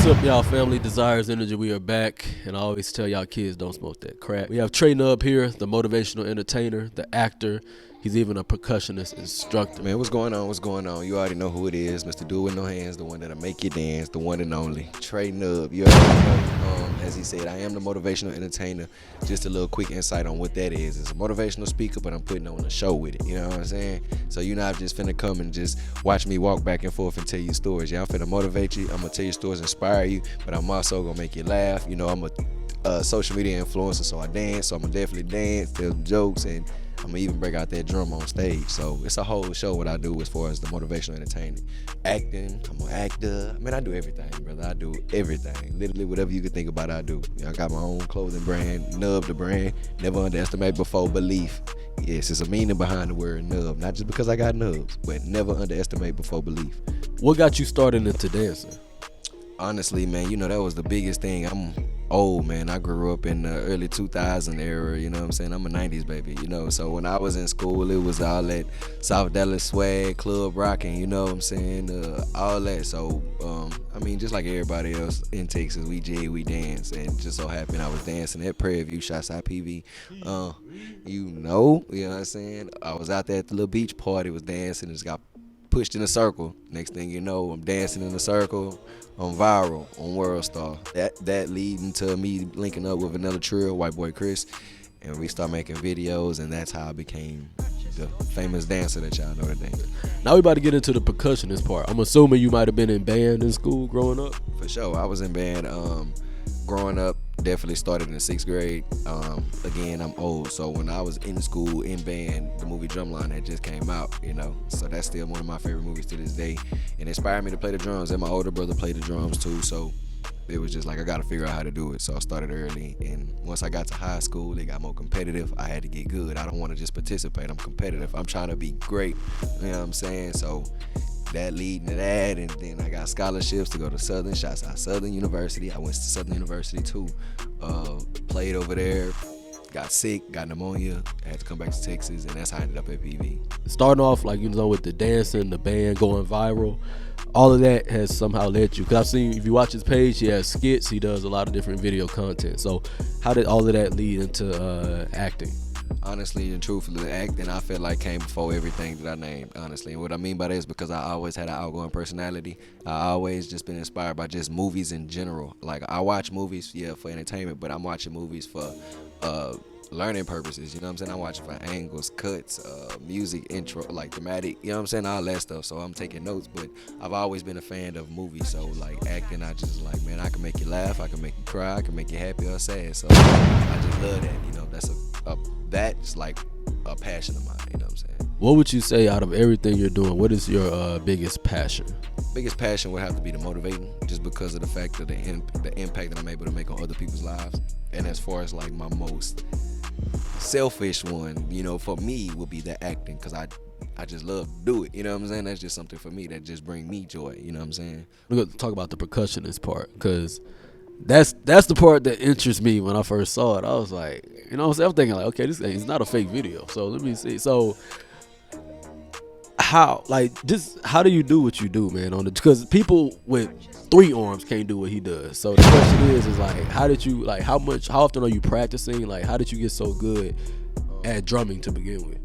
up, y'all? Family Desires Energy. We are back, and I always tell y'all kids don't smoke that crack. We have Trenubb here, the motivational entertainer, the actor. He's even a percussionist instructor. Man, what's going on? What's going on? You already know who it is, Mr. Do It With No Hands, the one that'll make you dance, the one and only Trenubb. You already know. As he said, I am the motivational entertainer. Just a little quick insight on what that is. It's a motivational speaker, but I'm putting on a show with it. You know what I'm saying? So you're not just finna come and just watch me walk back and forth and tell you stories. Yeah, I'm finna motivate you. I'm gonna tell you stories, inspire you, but I'm also gonna make you laugh. You know, I'm a social media influencer, so I dance. So I'm gonna definitely dance, tell some jokes, and I'm gonna even break out that drum on stage. So it's a whole show what I do as far as the motivational entertainment. Acting, I'm an actor. I mean, I do everything, brother. I do everything. Literally whatever you can think about, I do. I got my own clothing brand, Nub the brand. Never underestimate before belief. Yes, it's a meaning behind the word nub. Not just because I got nubs, but never underestimate before belief. What got you started into dancing? Honestly, man, you know, that was the biggest thing. I'm old, man. I grew up in the early 2000 era, you know what I'm saying? I'm a 90s baby, you know. So when I was in school, it was all that South Dallas swag, club rocking, you know what I'm saying? All that. So, I mean, just like everybody else in Texas, we jig, we dance. And just so happened I was dancing at Prairie View, Shots IPV. You know what I'm saying? I was out there at the little beach party, was dancing, and just got pushed in a circle. Next thing you know, I'm dancing in a circle. I'm viral on World Star. That leading to me linking up with Vanilla Trill, White Boy Chris, and we start making videos, and that's how I became the famous dancer that y'all know today. Now we about to get into the percussionist part. I'm assuming you might have been in band in school growing up. For sure, I was in band growing up. Definitely started in the 6th grade. Again, I'm old, so when I was in school in band, the movie Drumline had just came out, you know. So that's still one of my favorite movies to this day, and inspired me to play the drums. And my older brother played the drums too, so it was just like I got to figure out how to do it. So I started early, and once I got to high school, it got more competitive. I had to get good. I don't want to just participate. I'm competitive. I'm trying to be great. You know what I'm saying? So that leading to that, and then I got scholarships to go to Southern, shots out Southern University. I went to Southern University too, played over there, got sick, got pneumonia, had to come back to Texas, and that's how I ended up at PV. Starting off, like, you know, with the dancing, the band going viral, all of that has somehow led you, because I've seen, if you watch his page, he has skits, he does a lot of different video content. So how did all of that lead into acting? Honestly and truthfully, acting, I feel like, came before everything that I named, honestly. And what I mean by that is because I always had an outgoing personality. I always just been inspired by just movies in general. Like, I watch movies, yeah, for entertainment, but I'm watching movies for learning purposes, you know what I'm saying? I'm watching for angles, cuts, music, intro, like thematic, you know what I'm saying? All that stuff. So I'm taking notes, but I've always been a fan of movies. So, like, acting, I just like, man, I can make you laugh, I can make you cry, I can make you happy or sad. So I just love that, you know. That's like a passion of mine, you know what I'm saying? What would you say, out of everything you're doing, what is your biggest passion? Biggest passion would have to be the motivating, just because of the fact of the impact that I'm able to make on other people's lives. And as far as like my most selfish one, you know, for me would be the acting, because I just love to do it, you know what I'm saying? That's just something for me that just bring me joy, you know what I'm saying? We're going to talk about the percussionist part, because that's the part that interests me. When I first saw it, I was like, you know what I'm saying? I'm thinking like, okay, this is not a fake video. So let me see. So how do you do what you do, man? Because people with 3 arms can't do what he does. So the question is like, how often are you practicing? Like, how did you get so good at drumming to begin with?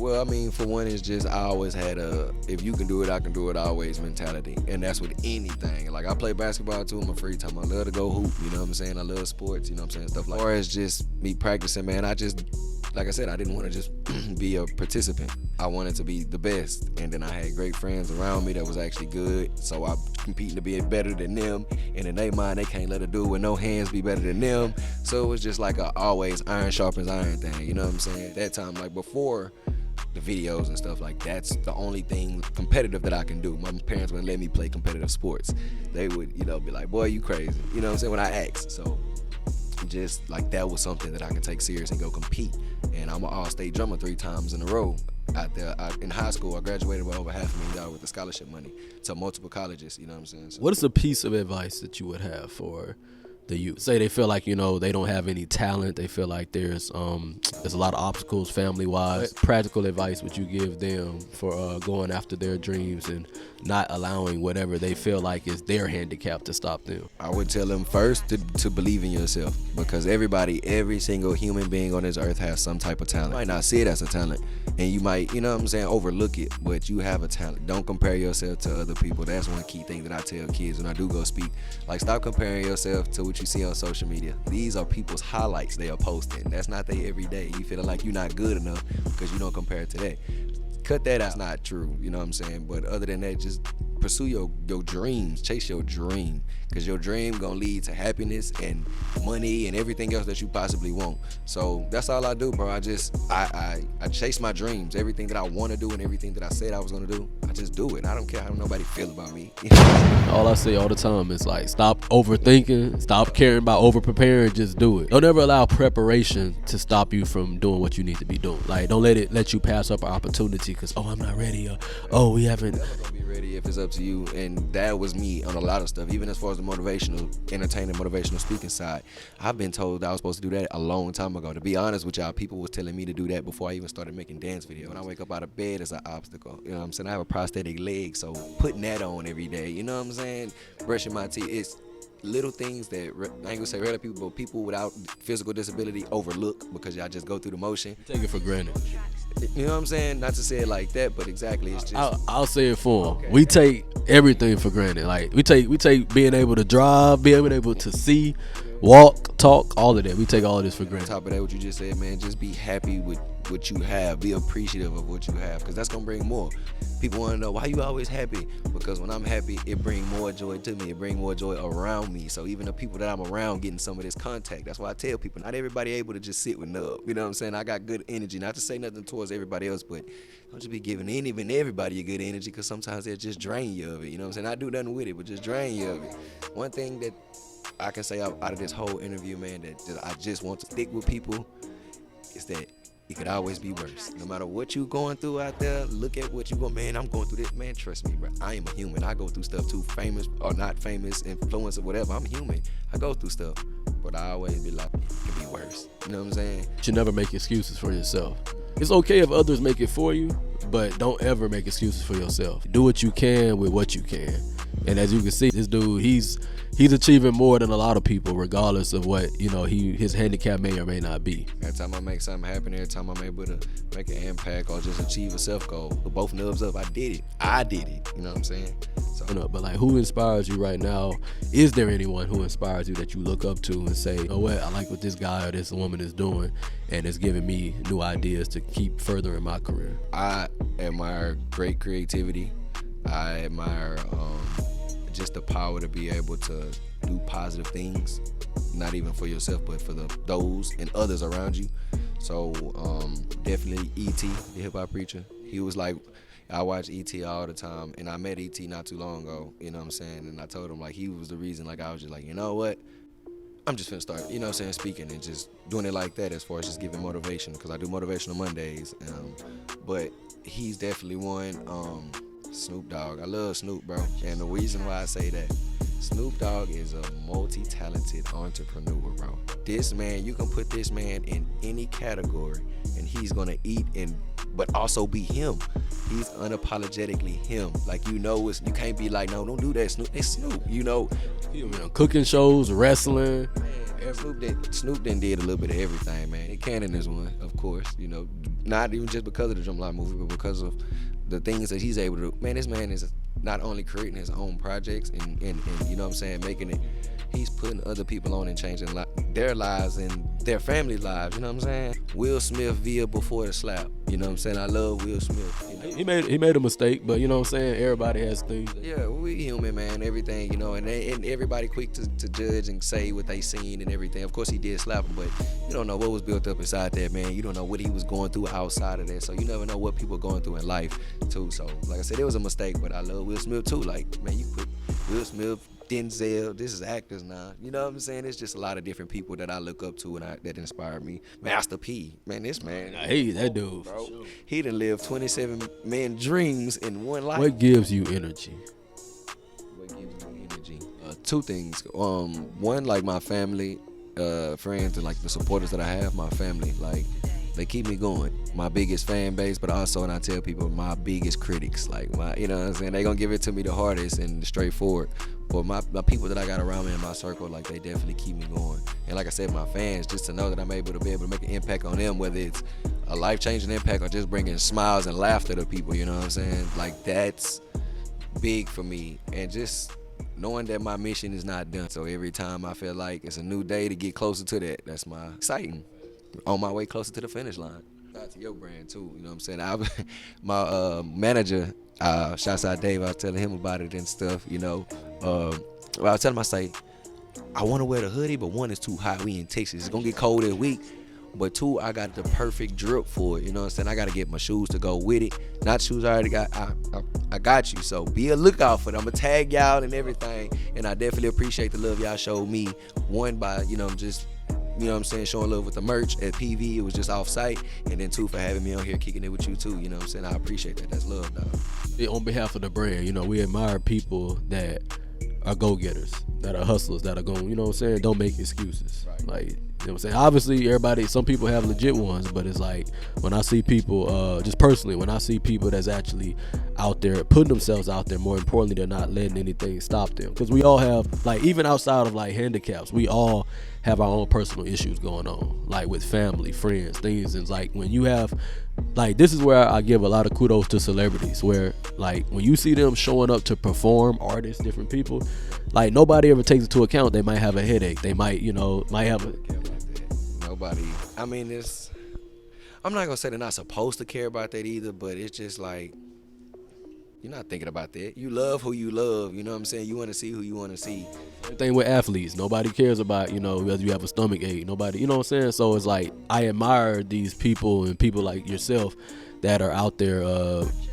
Well, I mean, for one, it's just I always had if you can do it, I can do it always mentality. And that's with anything. Like, I play basketball too in my free time. I love to go hoop, you know what I'm saying? I love sports, you know what I'm saying? Stuff like that. Or it's just me practicing, man. Like I said, I didn't want to just be a participant. I wanted to be the best. And then I had great friends around me that was actually good. So I'm competing to be better than them. And in their mind, they can't let a dude with no hands be better than them. So it was just like a always iron sharpens iron thing, you know what I'm saying? At that time, like before the videos and stuff, like, that's the only thing competitive that I can do. My parents wouldn't let me play competitive sports. They would, you know, be like, boy, you crazy, you know what I'm saying, when I asked. So just like, that was something that I can take serious and go compete. And I'm an all-state drummer 3 times in a row. Out there in high school, I graduated with over $500,000 with the scholarship money to multiple colleges, you know what I'm saying? So, what is a piece of advice that you would have for the youth. Say they feel like, you know, they don't have any talent. They feel like there's a lot of obstacles family wise. Practical advice would you give them for going after their dreams and not allowing whatever they feel like is their handicap to stop them? I would tell them first to believe in yourself, because every single human being on this earth has some type of talent. You might not see it as a talent, and you might, you know what I'm saying, overlook it, but you have a talent. Don't compare yourself to other people. That's one key thing that I tell kids when I do go speak. Like, stop comparing yourself to what you see on social media. These are people's highlights they are posting. That's not their everyday. You feel like you're not good enough because you don't compare it to that. Cut that out. It's not true, you know what I'm saying? But other than that, just pursue your dreams. Chase your dream, because your dream gonna lead to happiness and money and everything else that you possibly want. So that's all I do, bro. I chase my dreams. Everything that I want to do and everything that I said I was gonna do, I just do it. I don't care how nobody feel about me. All I say all the time is, like, stop overthinking, stop caring about over preparing, just do it. Don't ever allow preparation to stop you from doing what you need to be doing. Like, don't let you pass up an opportunity because, oh, I'm not ready, or, oh, we haven't. Never gonna be ready if it's up to you. And that was me on a lot of stuff, even as far as the motivational, entertaining, motivational speaking side. I've been told that I was supposed to do that a long time ago. To be honest with y'all, people was telling me to do that before I even started making dance videos. When I wake up out of bed, it's an obstacle. You know what I'm saying? I have a prosthetic leg, so putting that on every day, you know what I'm saying? Brushing my teeth, it's little things that I ain't gonna say regular people, but people without physical disability overlook because y'all just go through the motion. Take it for granted. You know what I'm saying? Not to say it like that, but exactly. It's just I'll say it for them. Okay. We take everything for granted. Like, we take being able to drive, being able to see, walk, talk, all of that. We take all of this for granted. On top of that, what you just said, man, just be happy with what you have. Be appreciative of what you have, because that's gonna bring more. People want to know, why you always happy? Because when I'm happy, it brings more joy to me. It brings more joy around me. So even the people that I'm around getting some of this contact. That's why I tell people, not everybody able to just sit with Nubb. You know what I'm saying? I got good energy. Not to say nothing towards everybody else, but don't just be giving even everybody a good energy, because sometimes they'll just drain you of it. You know what I'm saying? I do nothing with it, but just drain you of it. One thing that I can say out of this whole interview, man, that I just want to stick with people is that it could always be worse. No matter what you going through out there, look at what you go, man, I'm going through this. Man, trust me, bro. I am a human. I go through stuff too, famous or not famous, influencer, whatever. I'm human. I go through stuff. But I always be like, it could be worse. You know what I'm saying? You should never make excuses for yourself. It's okay if others make it for you, but don't ever make excuses for yourself. Do what you can with what you can. And as you can see, this dude, he's achieving more than a lot of people, regardless of what, you know, his handicap may or may not be. Every time I make something happen, every time I'm able to make an impact or just achieve a self goal, put both nubs up, I did it. You know what I'm saying? So, but like, who inspires you right now? Is there anyone who inspires you that you look up to and say, oh, what, I like what this guy or this woman is doing, and it's giving me new ideas to keep furthering my career? I admire great creativity. I admire just the power to be able to do positive things, not even for yourself, but for those and others around you. So definitely E.T., the hip-hop preacher. He was like, I watch E.T. all the time, and I met E.T. not too long ago, you know what I'm saying? And I told him, like, he was the reason, like, I was just like, you know what? I'm just finna start, you know what I'm saying, speaking and just doing it like that, as far as just giving motivation, because I do motivational Mondays. But he's definitely one. Snoop Dogg. I love Snoop, bro. And the reason why I say that, Snoop Dogg is a multi-talented entrepreneur, bro. This man, you can put this man in any category and he's gonna eat but also be him. He's unapologetically him. Like, you know, you can't be like, no, don't do that, Snoop. It's Snoop, you know. Cooking shows, wrestling. Man, Snoop done did a little bit of everything, man. Cannon is one, of course, you know. Not even just because of the Drumline movie, but because of the things that he's able to do. Man, this man is not only creating his own projects and you know what I'm saying, making it, he's putting other people on and changing their lives and their family lives, you know what I'm saying? Will Smith via Before the Slap, you know what I'm saying? I love Will Smith. You know? He made a mistake, but you know what I'm saying, everybody has things. Yeah, we human, man, everything, you know, and everybody quick to judge and say what they seen and everything. Of course he did slap him, but you don't know what was built up inside that, man. You don't know what he was going through outside of that, so you never know what people are going through in life too. So like I said, it was a mistake, but I love Will Smith too. Like, man, you put Will Smith, Denzel, this is actors now. You know what I'm saying? It's just a lot of different people that I look up to and that inspire me. Master P, man, this man. I hate that dude, bro. Sure. He done lived 27 man dreams in one life. What gives you energy? What gives me energy? two things. One, like my family, friends, and like the supporters that I have, my family, like they keep me going. My biggest fan base, but also, and I tell people, my biggest critics. Like my, you know what I'm saying? They gonna give it to me the hardest and straightforward. But my people that I got around me in my circle, like they definitely keep me going. And like I said, my fans, just to know that I'm able to make an impact on them, whether it's a life-changing impact or just bringing smiles and laughter to people, you know what I'm saying? Like that's big for me. And just knowing that my mission is not done. So every time I feel like it's a new day to get closer to that, that's my exciting. On my way closer to the finish line. Shout out to your brand too, you know what I'm saying? My manager, shouts out Dave, I was telling him about it and stuff, you know. I was telling him, I say, I want to wear the hoodie, but one, is too hot. We in Texas. It's going to get cold this week. But two, I got the perfect drip for it. You know what I'm saying? I got to get my shoes to go with it. Not shoes I already got. I got you. So be a lookout for them. I'm going to tag y'all and everything. And I definitely appreciate the love y'all showed me. One, by, you know, just, you know what I'm saying, showing love with the merch at PV. It was just off site. And then two, for having me on here kicking it with you too. You know what I'm saying? I appreciate that. That's love, dog. On behalf of the brand, you know, we admire people that are go-getters, that are hustlers, that are going, you know what I'm saying, don't make excuses. Right. Like, you know what I'm saying? Obviously, some people have legit ones, but it's like when I see people, just personally, when I see people that's actually out there putting themselves out there, more importantly, they're not letting anything stop them. Because we all have, like, even outside of like handicaps, we all have our own personal issues going on, like with family, friends, things. And like when you have, like, this is where I give a lot of kudos to celebrities, where like when you see them showing up to perform, artists, different people, like nobody ever takes into account they might have a headache, they might, you know, might have a, nobody, I mean, it's, I'm not gonna say they're not supposed to care about that either, but it's just like, you're not thinking about that. You love who you love, you know what I'm saying? You want to see who you want to see. Same thing with athletes. Nobody cares about, you know, whether you have a stomach ache. Nobody, you know what I'm saying? So it's like, I admire these people and people like yourself that are out there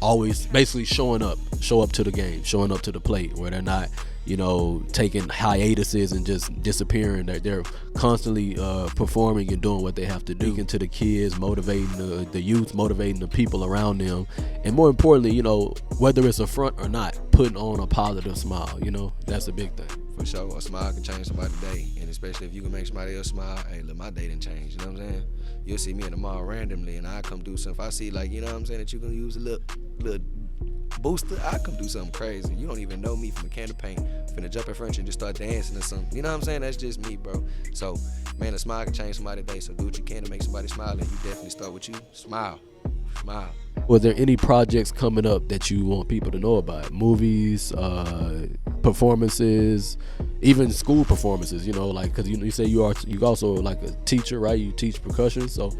always basically show up to the game, showing up to the plate, where they're not, you know, taking hiatuses and just disappearing. They're constantly performing and doing what they have to do. Speaking to the kids, motivating the youth, motivating the people around them, and more importantly, you know, whether it's a front or not, putting on a positive smile. You know, that's a big thing. For sure, a smile can change somebody's day, and especially if you can make somebody else smile. Hey, look, my day didn't change. You know what I'm saying? You'll see me in the mall randomly, and I come do something. If I see, like, you know what I'm saying, that you can use a little booster, I come do something crazy. You don't even know me from a can of paint. Finna jump in front of you and just start dancing or something. You know what I'm saying? That's just me, bro. So, man, a smile can change somebody's day. So do what you can to make somebody smile, and you definitely start with you. Smile. Smile. Was there any projects coming up that you want people to know about? Movies, performances, even school performances, you know, like, because you say you also like a teacher, right? You teach percussion, so.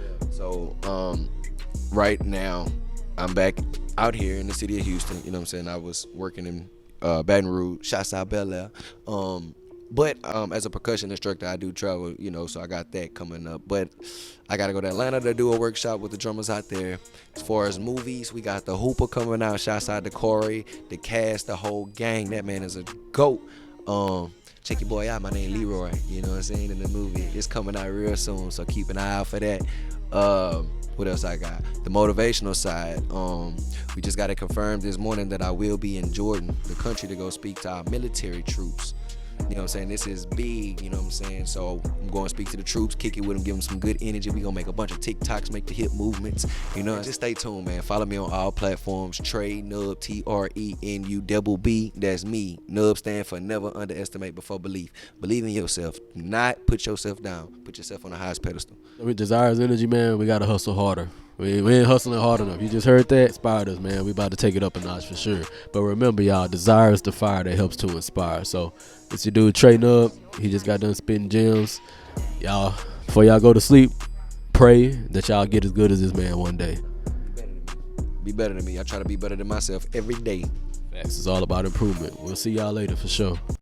Right now, I'm back out here in the city of Houston. You know what I'm saying? I was working in Baton Rouge, shouts out Bel Air. But as a percussion instructor, I do travel, you know, so I got that coming up. But I got to go to Atlanta to do a workshop with the drummers out there. As far as movies, we got The Hooper coming out. Shouts out to Corey, the cast, the whole gang. That man is a GOAT. Check your boy out. My name Leroy. You know what I'm saying? In the movie. It's coming out real soon, so keep an eye out for that. What else I got? The motivational side. We just got it confirmed this morning that I will be in Jordan, the country, to go speak to our military troops. You know what I'm saying? This is big, you know what I'm saying? So I'm going to speak to the troops, kick it with them, give them some good energy. We're going to make a bunch of TikToks, make the hip movements. You know, just stay tuned, man. Follow me on all platforms. Trenubb, Trenubb. That's me. Nubb stand for never underestimate before belief. Believe in yourself. Do not put yourself down. Put yourself on the highest pedestal. With Desires Energy, man, we got to hustle harder. We ain't hustling hard enough. You just heard that? Inspired us, man. We about to take it up a notch for sure. But remember, y'all, desire is the fire that helps to inspire. So it's your dude, Trenubb. He just got done spitting gems. Y'all, before y'all go to sleep, pray that y'all get as good as this man one day. Be better than me. I try to be better than myself every day. Facts. It's all about improvement. We'll see y'all later for sure.